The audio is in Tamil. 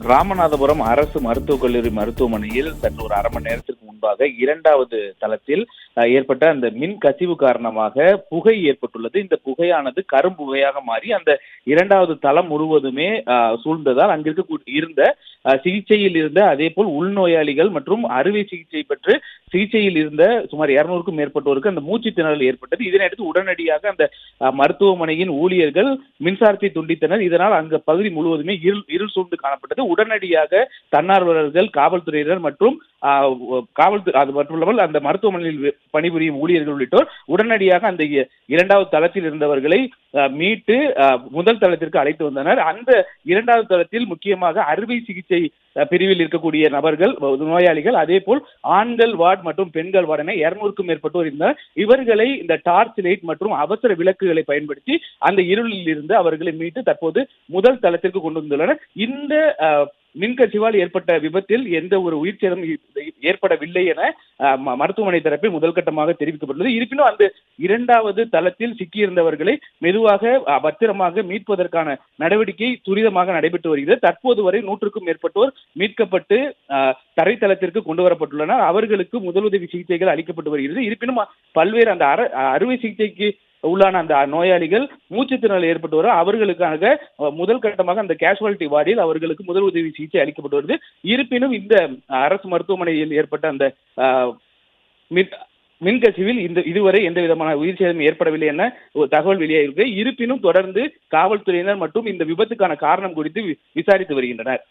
ராமநாதபுரம் அரசு மருத்துவக் கல்லூரி மருத்துவமனையில் சற்று ஒரு அரை மணி நேரத்திற்கு முன்பாக 2வது தளத்தில் ஏற்பட்ட அந்த மின் கசிவு காரணமாக புகை ஏற்பட்டுள்ளது. இந்த புகையானது கரும்புகையாக மாறி அந்த 2வது தளம் முழுவதுமே சூழ்ந்ததால் அங்கிருக்க இருந்த சிகிச்சையில் இருந்த அதேபோல் உள்நோயாளிகள் மற்றும் அறுவை சிகிச்சை பெற்று சிகிச்சையில் இருந்த சுமார் 200க்கும் மேற்பட்டோருக்கு அந்த மூச்சு திணறல் ஏற்பட்டது. இதனையடுத்து உடனடியாக அந்த மருத்துவமனையின் ஊழியர்கள் மின்சாரத்தை துண்டித்தனர். இதனால் அங்க பகுதி முழுவதுமே இருள் சூழ்ந்து காணப்பட்டது. உடனடியாக தன்னார்வலர்கள், காவல்துறையினர் மற்றும் காவல்துறை அது மட்டுமல்லாமல் அந்த மருத்துவமனையில் பணிபுரியும் ஊழியர்கள் உள்ளிட்டோர் உடனடியாக அந்த 2வது தளத்தில் இருந்தவர்களை மீட்டு முதல் தளத்திற்கு அழைத்து வந்தனர். அந்த 2வது தளத்தில் முக்கியமாக அறுவை சிகிச்சை பிரிவில் இருக்கக்கூடிய நபர்கள், நோயாளிகள், அதே போல் ஆண்கள் வார்டு மற்றும் பெண்கள் வார்டு என 200க்கும் மேற்பட்டோர் இருந்தனர். இவர்களை இந்த டார்ச் லைட் மற்றும் அவசர விளக்குகளை பயன்படுத்தி அந்த இருளில் இருந்து அவர்களை மீட்டு தற்போது முதல் தளத்திற்கு கொண்டு வந்துள்ளனர். இந்த மின்கசிவால் ஏற்பட்ட விபத்தில் எந்த ஒரு உயிர் சேதம் ஏற்படவில்லை என மருத்துவமனை தரப்பில் முதல் கட்டமாக தெரிவிக்கப்பட்டுள்ளது. இருப்பினும் அந்த 2வது தளத்தில் சிக்கியிருந்தவர்களை மெதுவாக பத்திரமாக மீட்பதற்கான நடவடிக்கை துரிதமாக நடைபெற்று வருகிறது. தற்போது வரை 100க்கும் மேற்பட்டோர் மீட்கப்பட்டு தரைத்தளத்திற்கு கொண்டு வரப்பட்டுள்ளனர். அவர்களுக்கு முதலுதவி சிகிச்சைகள் அளிக்கப்பட்டு வருகிறது. இருப்பினும் பல்வேறு அந்த அறுவை சிகிச்சைக்கு உள்ளான அந்த நோயாளிகள் மூச்சு திணறல் ஏற்பட்டு வர அவர்களுக்காக முதல் கட்டமாக அந்த கேஷுவாலிட்டி வார்டில் அவர்களுக்கு முதல் உதவி சிகிச்சை அளிக்கப்பட்டு வருது. இருப்பினும் இந்த அரசு மருத்துவமனையில் ஏற்பட்ட அந்த மின்கசிவில் இதுவரை எந்த விதமான உயிர் சேதம் ஏற்படவில்லை என தகவல் வெளியாகிருக்கு. இருப்பினும் தொடர்ந்து காவல்துறையினர் மற்றும் இந்த விபத்துக்கான காரணம் குறித்து விசாரித்து வருகின்றனர்.